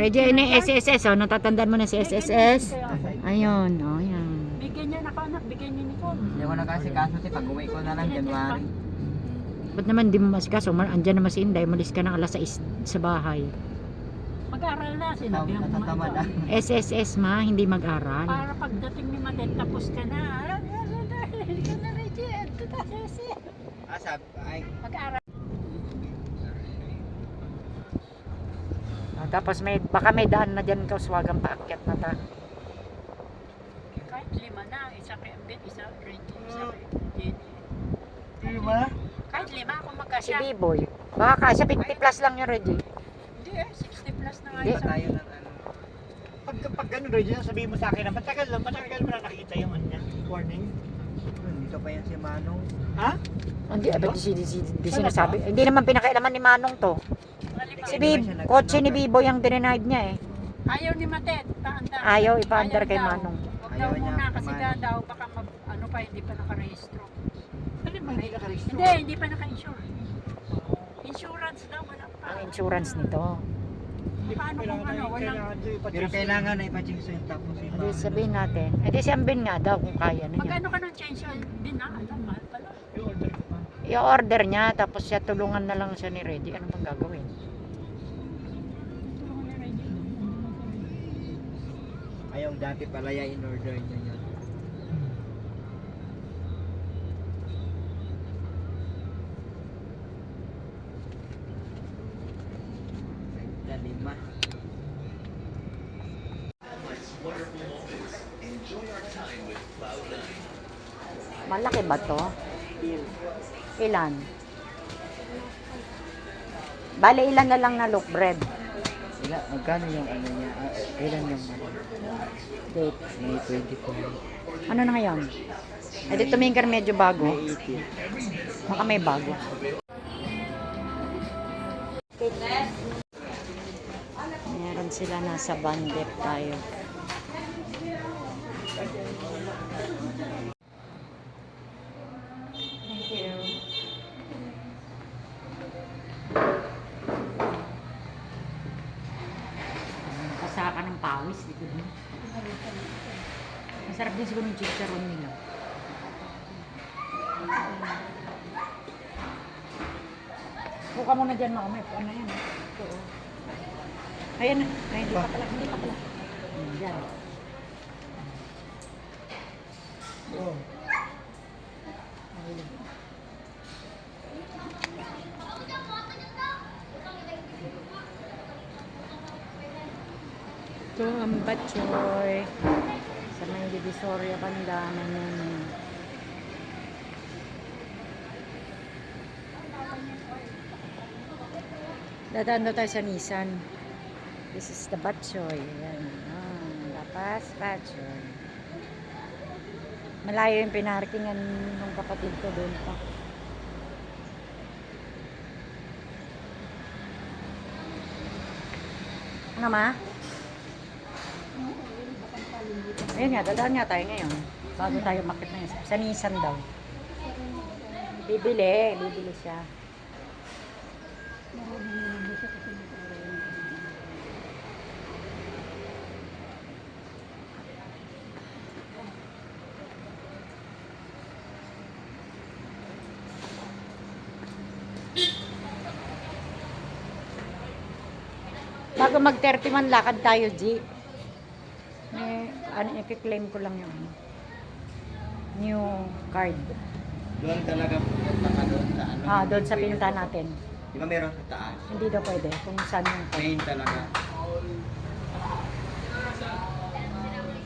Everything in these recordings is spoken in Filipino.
Reggie, ini SSS, oh. Natatandaan mo na si SSS? Ayun, oh, yan. Bigyan niya na anak, bigyan niya ni Paul. Hindi ko na kasi kaso pag uwi ko na lang January. Ba't naman di mo masikaso? Andyan naman si Inday, malis ka ng alas 6 sa bahay. Mag-aral na, sinabihan mo Natatamad nga. SSS ma, hindi mag-aral. Para pagdating ni Matet, tapos ka na. Hindi ka na Reggie, ito na sisi. Ay, Mag-aral. Tapos baka may daan na dyan kauswagang paakyat na ta. Kahit 5 na, isa kay Ambit, isa Reggie, isa kay Jenny. diba? Kahit 5 kung Si magkasya. B-Boy. Baka kasya 50 plus lang yung Reggie. Hindi 60 plus na nga Hindi. isa. Tayo ng ano. Pag ganun, Reggie, sabihin mo sa akin na matagal mo na nakita yung ano niya, warning. Dito pa yan si Manong. Ha? Hindi, ba't di sinasabi? Hindi naman pinakailaman ni Manong to. Maliban. Si kotse ni B-Boy ang dinenied niya eh. Ayaw ni Matet, paandar. Ayaw ipaandar kay daw. Manong. Huwag daw Ayaw niya, muna kasi Manong. daw baka ano pa, hindi pa nakarehistro. Ano ba hindi nakarehistro? Hindi pa naka-insure. Insurance daw, wala pa. Ang insurance nito. Paano kung ano, walang... Pero kailangan na ipa-check sa yung tapos si Hindi Manong. sabihin natin. Hindi si Ambin nga daw kung kaya na niya. Magkano ka ng change oil din na? Alam, mahal pala. I-order ko pa. I-order niya tapos siya tulungan na lang siya ni Reggie. Ano bang gagawin? Tulungan ni Reggie. Ayaw dati pala ya in-order niya yun. Lima. Malaki ba to? Ilan? Bale, ilan na lang na loaf bread? Magkano yung ano niya? Kailan yung ano? Date. May 24. Ano na ngayon? Eh, di tumingin ka medyo bago. May 80. Baka may bago. Meron sila nasa bandep tayo. Thank you. Kasaka ng pawis dito din. Masarap din siguro yung chicharon nila. Buka muna dyan, Mao. May ano yan. Ito, oh. Ayan na. Ay, hindi pa pala. Hindi pa pala. Dyan. Oh. Ito ang batchoy. Sa may Divisoria banda naman. Dadaan daw tayo sa Nissan. This is the batchoy. Ayan. Lapas batchoy. Malayo yung pinarkingan ng kapatid ko doon pa. Ano ma? Ayun nga, dadaan nga tayo ngayon. Bago tayo makit na yun. Sa Nissan daw. Bibili siya. Bago mag 31 lakad tayo, G. Ano, i-claim ko lang yung new card. Doon talaga pupunta doon sa ano. Doon sa pinunta natin. Di ba meron sa taas? Hindi daw pwede kung saan yung card. Main talaga.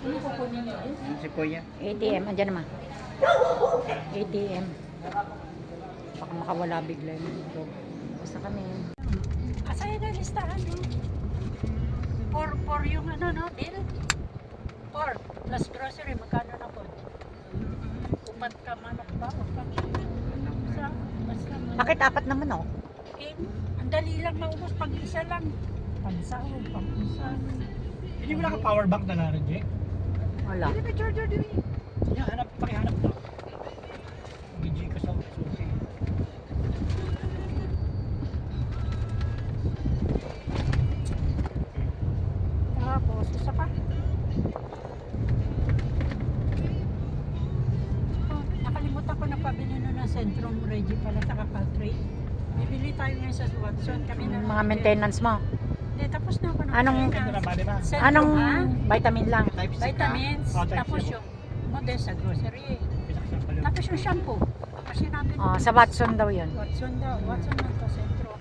Ano kukunin niyo? Yung si Kuya. ATM, andyan naman. ATM. Baka makawala bigla yung ito. Basta kami. Asaya na listahan, no? For yung ano, no? Bill? 4 plus grocery, magkano na po? Upat ka manok ba? Basta Bakit apat naman oh? ang dali lang maubos pag isa lang. Pansahog, pang-isa. Hindi mo naka-power bank na lang, Reggie? Wala. Hindi may charger din eh. Yeah, pakihanap mo. BG ka sa susi. Oh, nakalimutan ko na pabili nun ng Centrum Reggie pala sa Caltrate. Bibili tayo ngayon sa Watson. Kami na Mga maintenance mo. Hindi, tapos na ako ng Anong- Ito na ba, di ba? Centrum, Anong ha? vitamin lang? Type C ka? Vitamins, Oh, type tapos C. yung model sa grocery. Pinaksan pala. Tapos yung shampoo. Kasi natin Oh, sa Watson daw yun. Watson daw. Watson lang to, Centrum.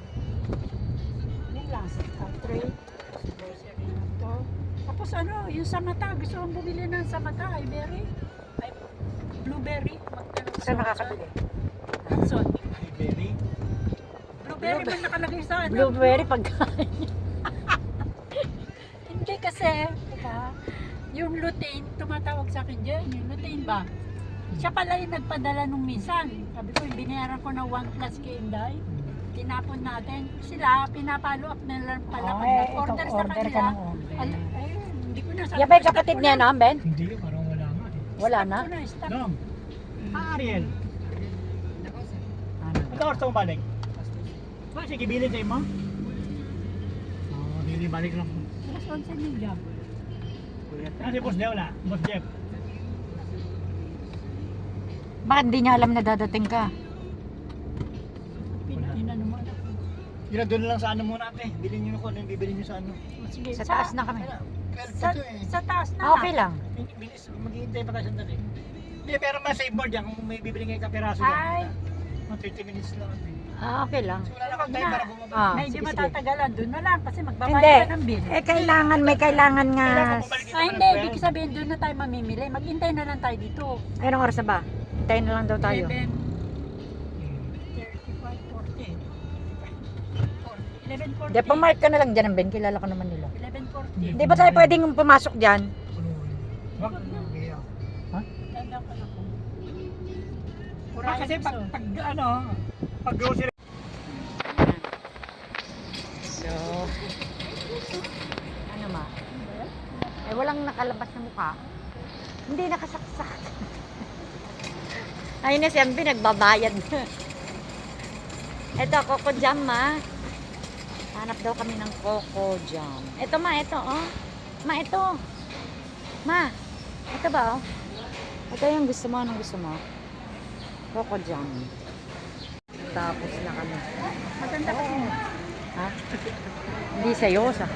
Yun lang, sa Caltrate. Sa grocery lang to. Tapos ano, yung sa mata. Gusto kong bumili ng sa mata. Ay, berry. Ay, blueberry. Magtanong Saan nakakabili? Watson. Ay, berry. Blueberry man nakalagay sa ano. Blueberry pagkain. Hindi kasi, diba? Yung lutein, tumatawag sa akin dyan. Yung lutein ba? Siya pala yung nagpadala nung minsan. Sabi ko, binayaran ko na 1 plus kay Inday. Tinapon natin. Sila, pinapalo up na lang pala. Pag Ay, nag-order ikaw sa order ka kanila. ng order. Ayun, hindi ko na sabi. Yan ba yung ko, kapatid stop niya, ko na. no, Ben? Hindi, parang wala nga eh. Wala Stop na? ko stop. Dong. Ariel. Ano? Ikaw oras mo balik? Ba, sige, bilin sa'yo mo? Oo, hindi balik lang. Alas 11 yung job. Ah, si Boss Jeff wala. Boss Jeff. Bakit hindi niya alam na dadating ka? Inano mo anak ko. Sila doon lang sa ano muna ate. Bilhin nyo ko ano yung bibili nyo sa ano. Sige, Sa taas na kami. Sa, sa taas na. Ah, okay lang. Bilis, maghihintay pa tayo sandali. Hindi, pero may save board yan kung may bibili kayo kapiraso Ay. yan. Mga 30 minutes lang ate. Ah, okay lang. So wala namang time para bumaba. Ah, Medyo sige, sige. matatagalan. Doon na lang kasi magbabayad Hindi. ka ng bill. Eh, kailangan, may kailangan nga. Kailangan bumalik Ay, hindi. Ibig sabihin, doon na tayo mamimili. Maghintay na lang tayo dito. Ay, anong oras na ba? Hintayin na lang daw tayo. 11:40. Hindi, pumark ka na lang dyan, Ben. Kilala ko naman nila. 11:40. Hindi ba tayo pwedeng pumasok dyan? Wag na. Ganda ko na po. Ah, kasi pag ano, pag grocery. So, ano ma? Eh, walang nakalabas na mukha. Hindi nakasaksak. Ayun na si Ambi, nagbabayad na. Ito, Coco Jam, ma. Hanap daw kami ng Coco Jam. Ito, ma, ito, oh. Ma, ito. Ma, ito ba, oh? Ito yung gusto mo. Anong gusto mo? Coco Jam. Tapos na kami. Maganda kasi mo. Ha? Hindi sa'yo, sa...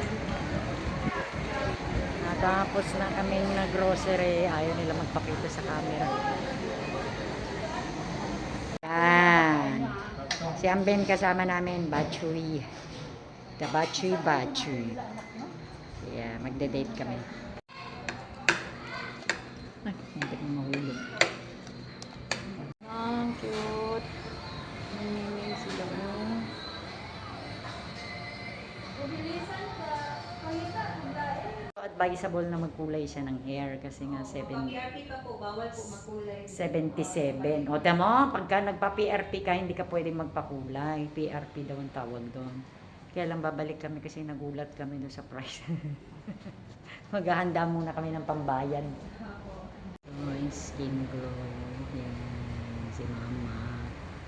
Natapos na kaming nag-grocery. Ayaw nila magpakita sa camera. Yan. Si Amben kasama namin, Bachuy. The Bachuy. Yeah, magde-date kami. Ay, hindi ko mahulog. Ang cute. Sila mo. Advisable na magkulay siya ng hair kasi nga 77. O tama, pagka nagpa-PRP ka, hindi ka pwedeng magpakulay. PRP daw ang tawag doon. Kaya lang babalik kami kasi nagulat kami doon sa price. Maghahanda muna kami ng pambayan. So, yung skin glow. Yan, si mama.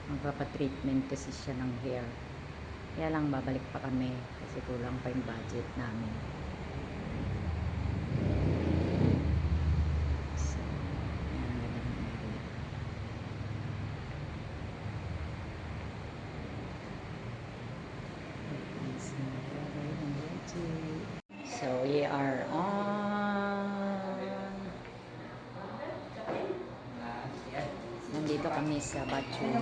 Magpapa-treatment kasi siya ng hair. Kaya lang babalik pa kami kasi kulang pa yung budget namin. So, so we are on. Nandito kami sa Bachuy.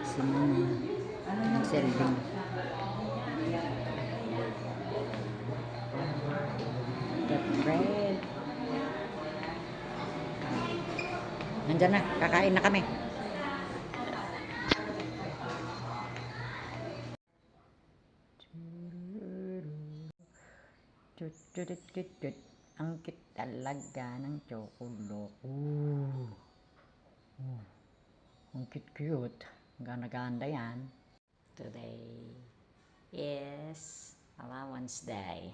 Si Mama. Nag-serving. Got bread. Nandyan na, kakain na kami. Ang cute talaga ng chocolate. Ang cute. Ganda yan. Today is allowance day.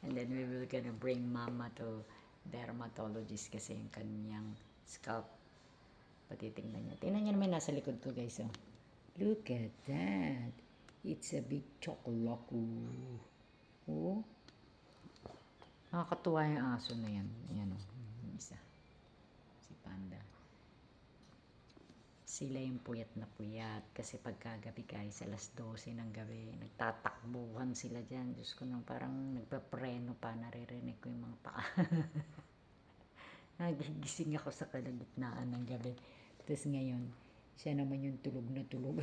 And then we will gonna bring mama to dermatologist kasi yung kanyang scalp. Patitingnan niya. Tingnan niya naman nasa likod ko guys. Oh. Look at that. It's a big chocolate. Oh. Nakakatuwa yung aso na yan. Yan o. Yung isa. Si Panda. Sila yung puyat na puyat. Kasi pagkagabi guys, alas 12 ng gabi, nagtatakbuhan sila dyan. Diyos ko nang parang nagpapreno pa. Naririnig ko yung mga paa. Nagigising ako sa kalagitnaan ng gabi. Tapos ngayon, siya naman yung tulog na tulog.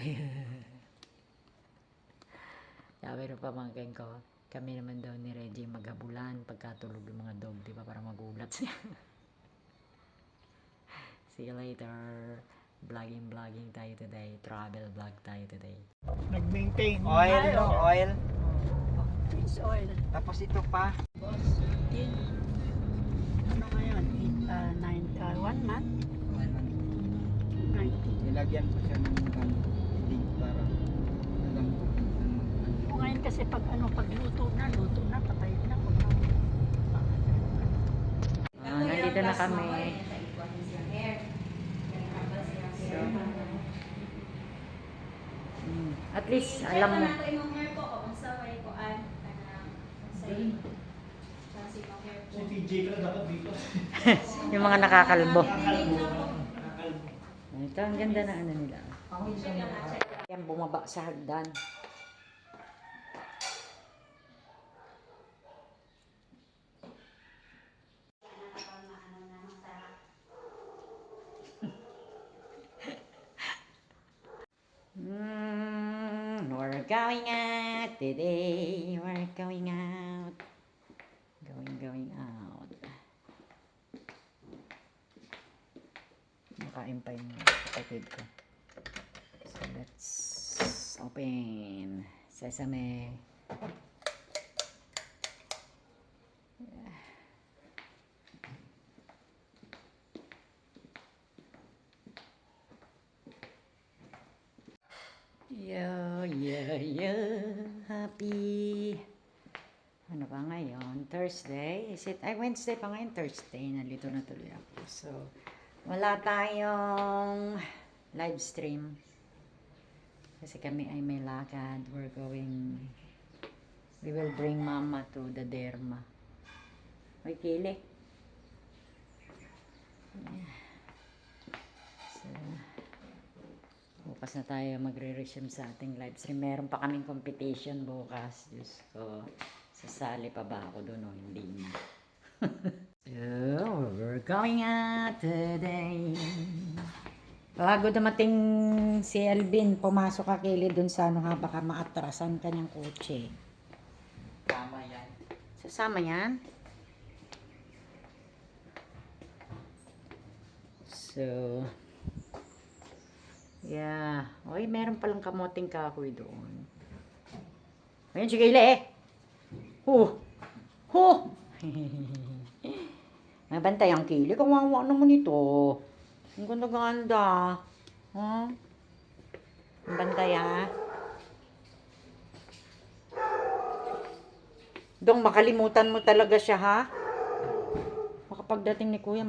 Sabi ng pamangkin ko, kami naman daw ni Reggie maghabulan pagkatulog yung mga dog, di ba? Para magulat siya. See you later. Vlogging tayo today. Travel vlog tayo today. Nag-maintain. Oil, no? Oil. Fish oil. Tapos ito pa. Boss, yun. Ano ngayon? 1 month? 90. Nilagyan ko siya ng hindi para malambot. O ngayon kasi pag luto na, patay na. Nandito na kami. So, at least, alam mo. Si TJ ka dapat dito. Yung mga nakakalbo. Nakakalbo. Ito, ang ganda na ano nila. Yan, bumaba sa hagdan. We're going out today. We're going out. Going out. Makain pa yung kapatid ko. So let's open. Sesame. Yeah. Happy. Ano pa ngayon? Thursday? Is it? Ay, Wednesday pa ngayon. Thursday. Nalito na tuloy ako. So, wala tayong live stream. Kasi kami ay may lakad. We will bring mama to the derma. May kili. So, bukas na tayo magre-resume sa ating live stream. Meron pa kaming competition bukas. Diyos ko. Sasali pa ba ako doon o hindi na? So, we're going out today. Bago dumating si Elvin, pumasok ka Kili dun sa ano ha, baka maatrasan kanyang kotse. Tama yan. Sasama yan? So, yeah. Oy, meron palang kamoting kahoy doon. Ayun, si Kili eh. Nabantay ang Kili. Kawawa naman ito. Ang ganda-ganda. Huh? Ang bantay ha. Dong, makalimutan mo talaga siya ha. Baka pagdating ni Kuya,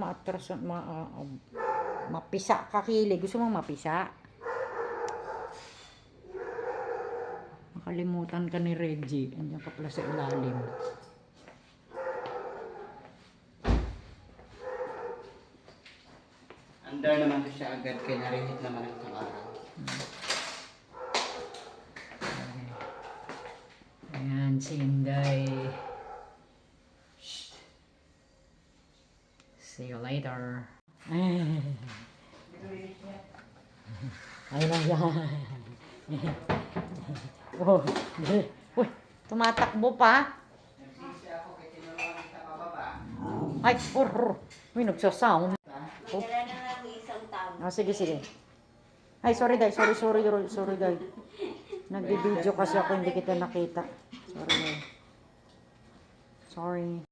mapisa ka Kili. Gusto mo mapisa? Makalimutan ka ni Reggie. Andiyan ka pala sa ilalim. Under naman ko siya agad kaya narinig naman ang araw. Ayan, si Inday. See you later. Ayun lang yan. Oh, uy, tumatakbo pa. Nagsisi ako kaya tinulungan kita pababa. Ay, uy, nagsasound. Oh. Oh, sige. Ay, sorry, Day. Sorry, Day. Nagbi-video kasi ako, hindi kita nakita. Sorry.